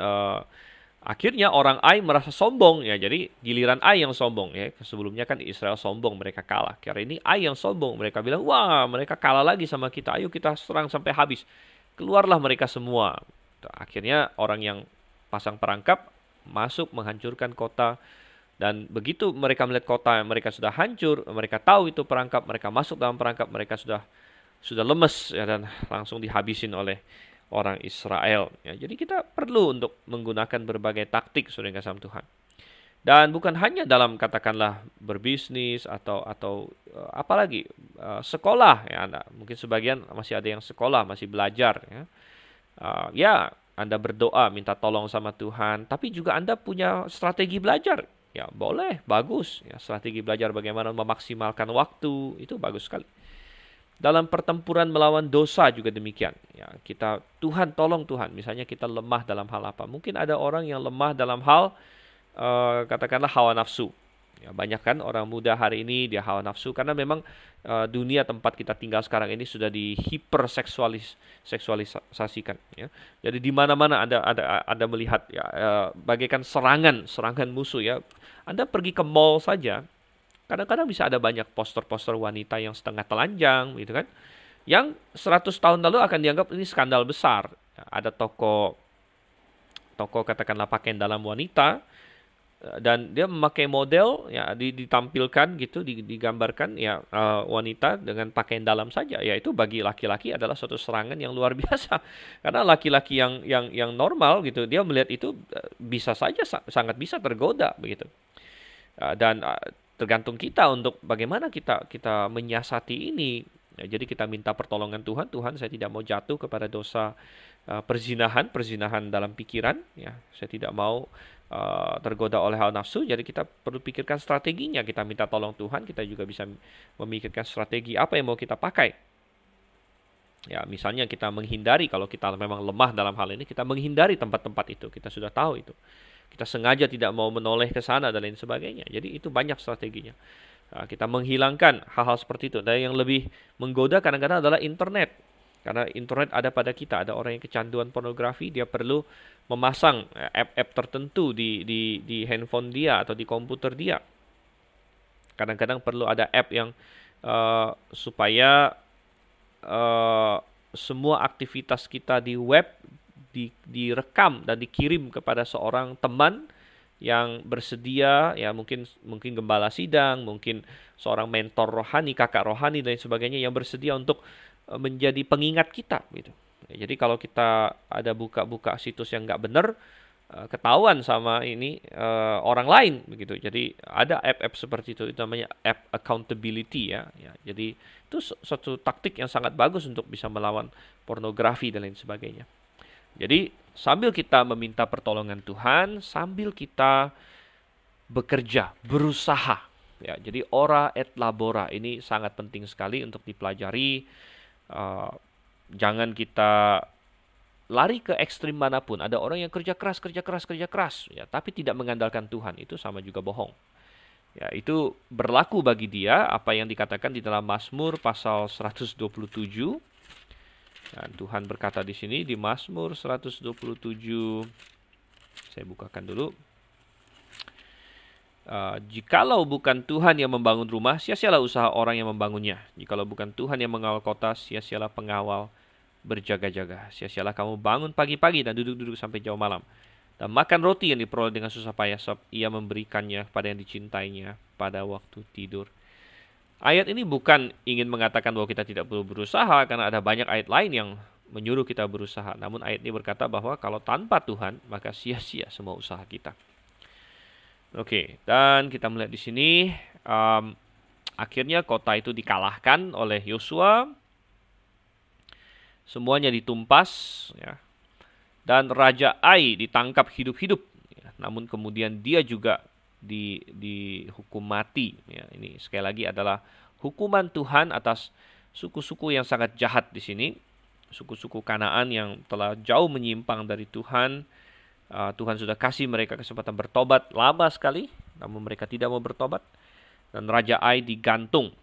akhirnya orang Ai merasa sombong ya. Jadi giliran Ai yang sombong ya. Sebelumnya kan Israel sombong, mereka kalah. Karena ini Ai yang sombong, mereka bilang, "Wah, mereka kalah lagi sama kita. Ayo kita serang sampai habis." Keluarlah mereka semua. Akhirnya orang yang pasang perangkap masuk menghancurkan kota. Dan begitu mereka melihat kota mereka sudah hancur, mereka tahu itu perangkap, mereka masuk dalam perangkap, mereka sudah lemes ya, dan langsung dihabisin oleh orang Israel. Ya, jadi kita perlu untuk menggunakan berbagai taktik, saudara kasih Tuhan. Dan bukan hanya dalam katakanlah berbisnis atau apalagi sekolah ya. Mungkin sebagian masih ada yang sekolah, masih belajar ya. Ya, Anda berdoa minta tolong sama Tuhan, tapi juga Anda punya strategi belajar. Ya, boleh, bagus. Ya, strategi belajar bagaimana memaksimalkan waktu, itu bagus sekali. Dalam pertempuran melawan dosa juga demikian. Ya, Tuhan tolong Tuhan. Misalnya kita lemah dalam hal apa? Mungkin ada orang yang lemah dalam hal katakanlah hawa nafsu. Ya, banyak kan orang muda hari ini dia hawa nafsu karena memang dunia tempat kita tinggal sekarang ini sudah seksualisasikan. Ya. Jadi di mana-mana Anda melihat ya, bagaikan serangan musuh ya. Anda pergi ke mall saja. Kadang-kadang bisa ada banyak poster-poster wanita yang setengah telanjang, gitu kan? Yang 100 tahun lalu akan dianggap ini skandal besar. Ada toko katakanlah pakaian dalam wanita, dan dia memakai model ya ditampilkan gitu, digambarkan ya wanita dengan pakaian dalam saja, ya itu bagi laki-laki adalah suatu serangan yang luar biasa. Karena laki-laki yang normal gitu, dia melihat itu bisa saja sangat bisa tergoda begitu. Dan tergantung kita untuk bagaimana kita menyiasati ini. Ya, jadi kita minta pertolongan Tuhan. Tuhan, saya tidak mau jatuh kepada dosa perzinahan dalam pikiran. Ya, saya tidak mau tergoda oleh hawa nafsu. Jadi kita perlu pikirkan strateginya. Kita minta tolong Tuhan. Kita juga bisa memikirkan strategi apa yang mau kita pakai. Ya, misalnya kita menghindari, kalau kita memang lemah dalam hal ini, kita menghindari tempat-tempat itu. Kita sudah tahu itu. Kita sengaja tidak mau menoleh ke sana dan lain sebagainya. Jadi itu banyak strateginya. Nah, kita menghilangkan hal-hal seperti itu. Dan yang lebih menggoda kadang-kadang adalah internet. Karena internet ada pada kita. Ada orang yang kecanduan pornografi, dia perlu memasang app-app tertentu di handphone dia atau di komputer dia. Kadang-kadang perlu ada app yang supaya semua aktivitas kita di web direkam dan dikirim kepada seorang teman yang bersedia, ya mungkin gembala sidang, mungkin seorang mentor rohani, kakak rohani dan sebagainya yang bersedia untuk menjadi pengingat kita gitu. Jadi kalau kita ada buka-buka situs yang nggak benar, ketahuan sama ini orang lain begitu. Jadi ada app-app seperti itu namanya app accountability ya. Jadi itu suatu taktik yang sangat bagus untuk bisa melawan pornografi dan lain sebagainya. Jadi sambil kita meminta pertolongan Tuhan, sambil kita bekerja, berusaha. Ya, jadi ora et labora ini sangat penting sekali untuk dipelajari. Jangan kita lari ke ekstrim manapun. Ada orang yang kerja keras, ya, tapi tidak mengandalkan Tuhan. Itu sama juga bohong. Ya, itu berlaku bagi dia apa yang dikatakan di dalam Mazmur pasal 127. Dan Tuhan berkata di sini di Mazmur 127, saya bukakan dulu. Jikalau bukan Tuhan yang membangun rumah, sia-sialah usaha orang yang membangunnya. Jikalau bukan Tuhan yang mengawal kota, sia-sialah pengawal berjaga-jaga. Sia-sialah kamu bangun pagi-pagi dan duduk-duduk sampai jauh malam. Dan makan roti yang diperoleh dengan susah payah, sebab ia memberikannya pada yang dicintainya pada waktu tidur. Ayat ini bukan ingin mengatakan bahwa kita tidak perlu berusaha, karena ada banyak ayat lain yang menyuruh kita berusaha. Namun ayat ini berkata bahwa kalau tanpa Tuhan, maka sia-sia semua usaha kita. Oke, dan kita melihat di sini, akhirnya kota itu dikalahkan oleh Yosua. Semuanya ditumpas, ya. Dan Raja Ai ditangkap hidup-hidup. Ya. Namun kemudian dia juga dihukum mati. Ya, ini sekali lagi adalah hukuman Tuhan atas suku-suku yang sangat jahat di sini, suku-suku Kanaan yang telah jauh menyimpang dari Tuhan. Tuhan sudah kasih mereka kesempatan bertobat lama sekali, namun mereka tidak mau bertobat. Dan Raja Ai digantung.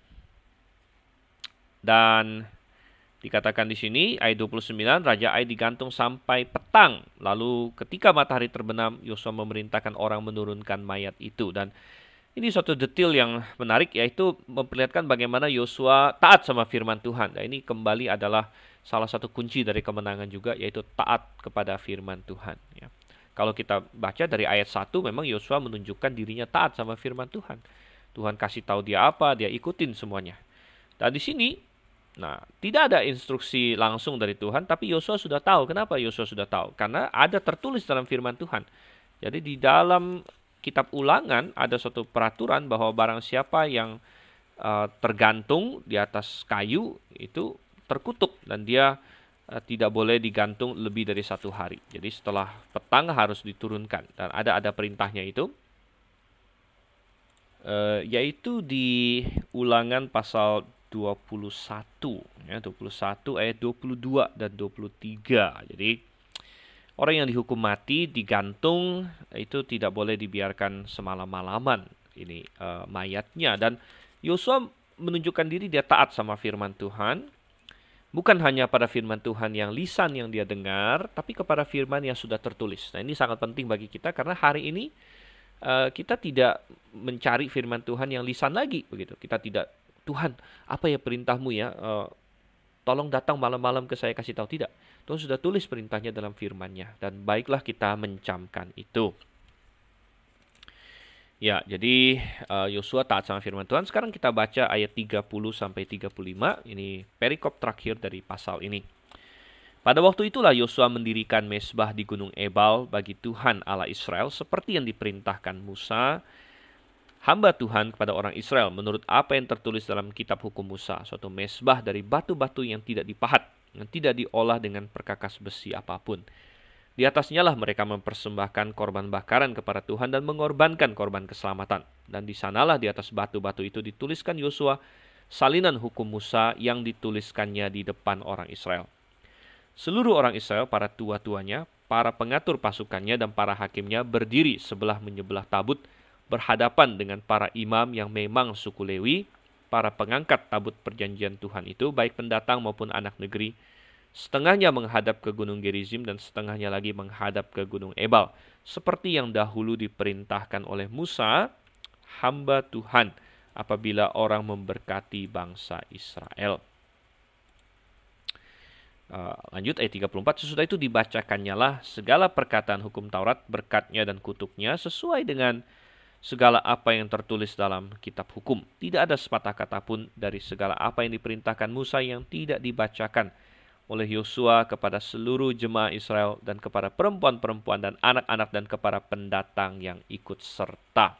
Dan dikatakan di sini ayat 29, Raja Ai digantung sampai petang. Lalu ketika matahari terbenam, Yosua memerintahkan orang menurunkan mayat itu. Dan ini suatu detail yang menarik, yaitu memperlihatkan bagaimana Yosua taat sama firman Tuhan. Dan ini kembali adalah salah satu kunci dari kemenangan juga, yaitu taat kepada firman Tuhan. Ya. Kalau kita baca dari ayat 1, memang Yosua menunjukkan dirinya taat sama firman Tuhan. Tuhan kasih tahu dia apa, dia ikutin semuanya. Dan di sini, nah, tidak ada instruksi langsung dari Tuhan, tapi Yosua sudah tahu. Kenapa Yosua sudah tahu? Karena ada tertulis dalam firman Tuhan. Jadi di dalam kitab Ulangan ada suatu peraturan bahwa barang siapa yang tergantung di atas kayu itu terkutuk, dan dia tidak boleh digantung lebih dari 1 hari. Jadi setelah petang harus diturunkan, dan ada perintahnya itu. Yaitu di Ulangan pasal 21, ya, 21 ayat 22 dan 23. Jadi orang yang dihukum mati digantung itu tidak boleh dibiarkan semalam-malaman ini mayatnya. Dan Yosua menunjukkan diri dia taat sama firman Tuhan, bukan hanya pada firman Tuhan yang lisan yang dia dengar, tapi kepada firman yang sudah tertulis. Nah, ini sangat penting bagi kita karena hari ini kita tidak mencari firman Tuhan yang lisan lagi begitu. Kita tidak, Tuhan, apa ya perintahmu ya? tolong datang malam-malam ke saya kasih tahu. Tidak. Tuhan sudah tulis perintahnya dalam firman-Nya. Dan baiklah kita mencamkan itu. Ya, jadi Yosua taat sama firman Tuhan. Sekarang kita baca ayat 30 sampai 35. Ini perikop terakhir dari pasal ini. Pada waktu itulah Yosua mendirikan mezbah di Gunung Ebal bagi Tuhan Allah Israel seperti yang diperintahkan Musa, hamba Tuhan kepada orang Israel menurut apa yang tertulis dalam kitab hukum Musa, suatu mezbah dari batu-batu yang tidak dipahat, yang tidak diolah dengan perkakas besi apapun. Di atasnya lah mereka mempersembahkan korban bakaran kepada Tuhan dan mengorbankan korban keselamatan. Dan di sanalah di atas batu-batu itu dituliskan Yosua salinan hukum Musa yang dituliskannya di depan orang Israel. Seluruh orang Israel, para tua-tuanya, para pengatur pasukannya dan para hakimnya berdiri sebelah menyebelah tabut berhadapan dengan para imam yang memang suku Lewi, para pengangkat tabut perjanjian Tuhan itu, baik pendatang maupun anak negeri. Setengahnya menghadap ke Gunung Gerizim dan setengahnya lagi menghadap ke Gunung Ebal. Seperti yang dahulu diperintahkan oleh Musa, hamba Tuhan, apabila orang memberkati bangsa Israel. Lanjut ayat 34. Sesudah itu dibacakannya lah segala perkataan hukum Taurat, berkatnya dan kutuknya sesuai dengan segala apa yang tertulis dalam kitab hukum. Tidak ada sepatah kata pun dari segala apa yang diperintahkan Musa yang tidak dibacakan oleh Yosua kepada seluruh jemaah Israel dan kepada perempuan-perempuan dan anak-anak dan kepada pendatang yang ikut serta.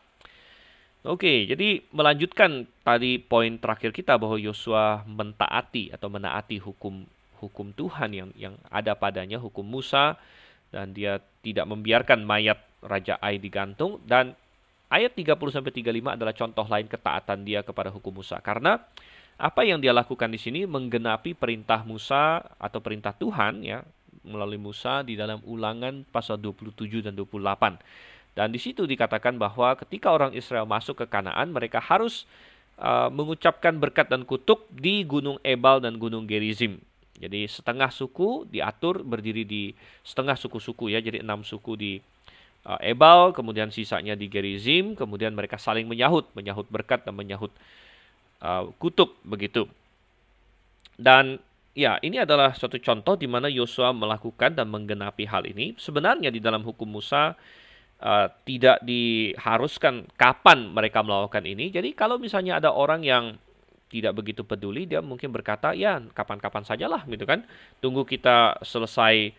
Oke, jadi melanjutkan tadi poin terakhir kita bahwa Yosua mentaati atau menaati hukum Tuhan yang ada padanya, hukum Musa, dan dia tidak membiarkan mayat Raja Ai digantung. Dan ayat 30-35 adalah contoh lain ketaatan dia kepada hukum Musa. Karena apa yang dia lakukan di sini menggenapi perintah Musa atau perintah Tuhan ya melalui Musa di dalam Ulangan pasal 27 dan 28. Dan di situ dikatakan bahwa ketika orang Israel masuk ke Kanaan, mereka harus mengucapkan berkat dan kutuk di Gunung Ebal dan Gunung Gerizim. Jadi setengah suku diatur berdiri di setengah suku-suku ya, jadi 6 suku di Ebal, kemudian sisanya di Gerizim, kemudian mereka saling menyahut berkat dan menyahut kutuk begitu. Dan ya, ini adalah suatu contoh di mana Yosua melakukan dan menggenapi hal ini. Sebenarnya di dalam hukum Musa tidak diharuskan kapan mereka melakukan ini. Jadi kalau misalnya ada orang yang tidak begitu peduli, dia mungkin berkata, ya kapan-kapan sajalah gitu kan. Tunggu kita selesai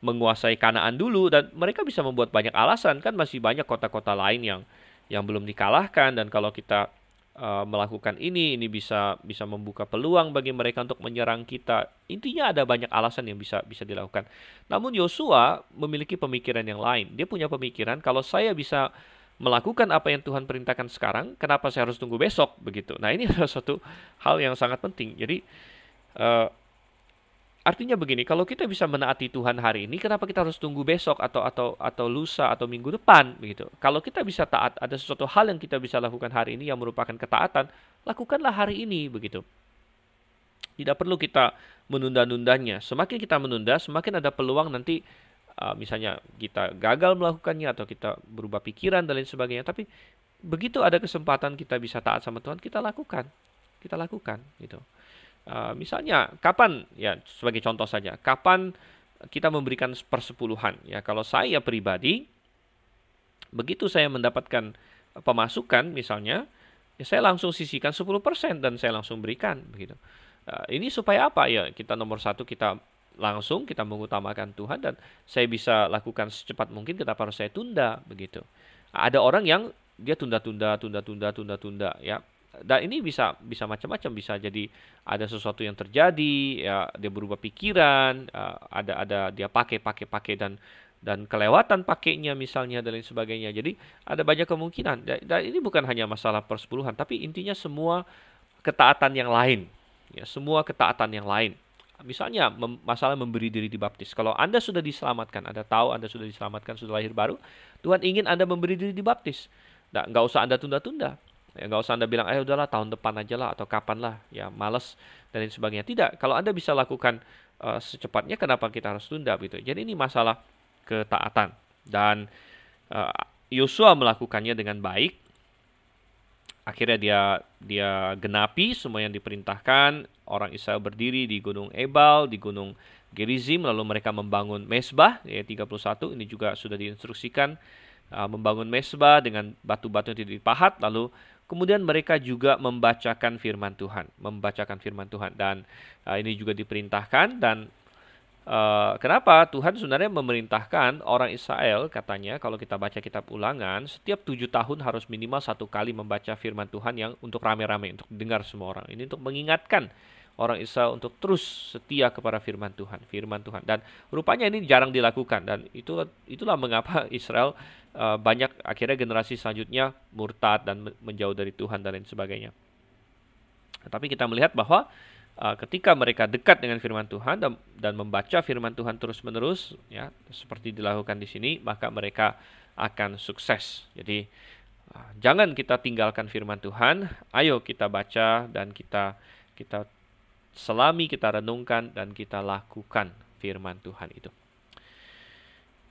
menguasai Kanaan dulu, dan mereka bisa membuat banyak alasan kan, masih banyak kota-kota lain yang belum dikalahkan, dan kalau kita melakukan ini bisa membuka peluang bagi mereka untuk menyerang kita. Intinya ada banyak alasan yang bisa dilakukan. Namun Yosua memiliki pemikiran yang lain. Dia punya pemikiran, kalau saya bisa melakukan apa yang Tuhan perintahkan sekarang, kenapa saya harus tunggu besok begitu. Nah, ini adalah suatu hal yang sangat penting. Jadi artinya begini, kalau kita bisa menaati Tuhan hari ini, kenapa kita harus tunggu besok atau lusa atau minggu depan begitu? Kalau kita bisa taat, ada sesuatu hal yang kita bisa lakukan hari ini yang merupakan ketaatan, lakukanlah hari ini begitu. Tidak perlu kita menunda-nundanya. Semakin kita menunda, semakin ada peluang nanti misalnya kita gagal melakukannya atau kita berubah pikiran dan lain sebagainya. Tapi begitu ada kesempatan kita bisa taat sama Tuhan, kita lakukan gitu. Misalnya kapan, ya sebagai contoh saja, kapan kita memberikan persepuluhan ya. Kalau saya pribadi, begitu saya mendapatkan pemasukan misalnya, ya saya langsung sisihkan 10% dan saya langsung berikan begitu. Ini supaya apa ya? Kita nomor satu, kita mengutamakan Tuhan, dan saya bisa lakukan secepat mungkin, kenapa harus saya tunda begitu. Ada orang yang dia tunda ya. Dan ini bisa macam-macam, bisa jadi ada sesuatu yang terjadi ya, dia berubah pikiran, ada dia pakai dan kelewatan pakainya misalnya dan lain sebagainya. Jadi ada banyak kemungkinan. Dan ini bukan hanya masalah persepuluhan, tapi intinya semua ketaatan yang lain ya, semua ketaatan yang lain. Misalnya masalah memberi diri dibaptis. Kalau Anda sudah diselamatkan, Anda tahu Anda sudah diselamatkan, sudah lahir baru, Tuhan ingin Anda memberi diri dibaptis. Nah, nggak usah Anda tunda-tunda. Ya, nggak usah Anda bilang, udahlah tahun depan aja lah, atau kapan lah, ya malas, dan lain sebagainya. Tidak, kalau Anda bisa lakukan secepatnya, kenapa kita harus tunda gitu. Jadi ini masalah ketaatan. Dan Yosua melakukannya dengan baik. akhirnya dia genapi semua yang diperintahkan. Orang Israel berdiri di Gunung Ebal, di Gunung Gerizim, lalu mereka membangun mezbah, ayat 31. Ini juga sudah diinstruksikan membangun mezbah dengan batu-batu yang tidak dipahat. Lalu kemudian mereka juga membacakan firman Tuhan, dan ini juga diperintahkan. Dan kenapa Tuhan sebenarnya memerintahkan orang Israel, katanya kalau kita baca kitab Ulangan, setiap 7 tahun harus minimal 1 kali membaca firman Tuhan yang untuk rame-rame, untuk dengar semua orang. Ini untuk mengingatkan orang Israel untuk terus setia kepada firman Tuhan. Dan rupanya ini jarang dilakukan, dan itulah mengapa Israel banyak akhirnya generasi selanjutnya murtad dan menjauh dari Tuhan dan lain sebagainya. Tapi kita melihat bahwa ketika mereka dekat dengan firman Tuhan dan membaca firman Tuhan terus-menerus, ya, seperti dilakukan di sini, maka mereka akan sukses. Jadi jangan kita tinggalkan firman Tuhan. Ayo kita baca dan kita selami, kita renungkan, dan kita lakukan firman Tuhan itu.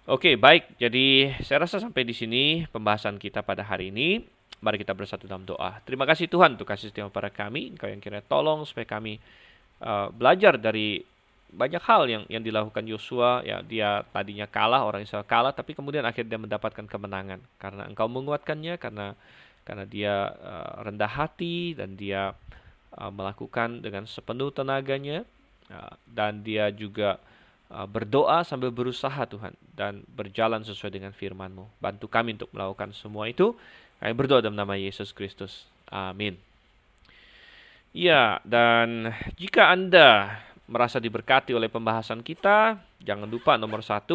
Oke, baik. Jadi saya rasa sampai di sini pembahasan kita pada hari ini. Mari kita bersatu dalam doa. Terima kasih Tuhan untuk kasih setia pada kami. Engkau yang kiranya tolong supaya kami belajar dari banyak hal yang dilakukan Yosua. Ya, dia tadinya kalah, orang Israel kalah, tapi kemudian akhirnya dia mendapatkan kemenangan karena Engkau menguatkannya, karena dia rendah hati, dan dia melakukan dengan sepenuh tenaganya, dan dia juga berdoa sambil berusaha Tuhan, dan berjalan sesuai dengan firman-Mu. Bantu kami untuk melakukan semua itu. Kami berdoa dalam nama Yesus Kristus. Amin. Ya, dan jika Anda merasa diberkati oleh pembahasan kita, jangan lupa nomor 1,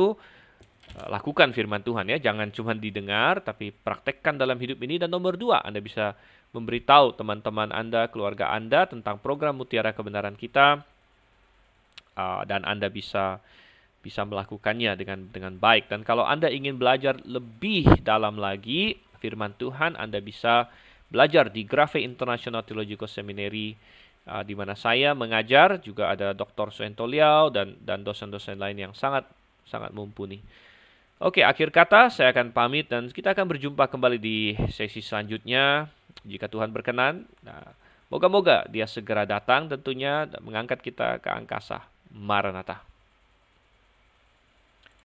lakukan firman Tuhan ya. Jangan cuma didengar, tapi praktekkan dalam hidup ini. Dan nomor 2, Anda bisa memberitahu teman-teman Anda, keluarga Anda tentang program Mutiara Kebenaran kita, dan Anda bisa melakukannya dengan baik. Dan kalau Anda ingin belajar lebih dalam lagi firman Tuhan, Anda bisa belajar di Grace International Theological Seminary, di mana saya mengajar. Juga ada Dr. Suento Liao dan dosen-dosen lain yang sangat mumpuni. Oke, akhir kata saya akan pamit, dan kita akan berjumpa kembali di sesi selanjutnya jika Tuhan berkenan. Nah, moga-moga Dia segera datang tentunya dan mengangkat kita ke angkasa. Maranatha.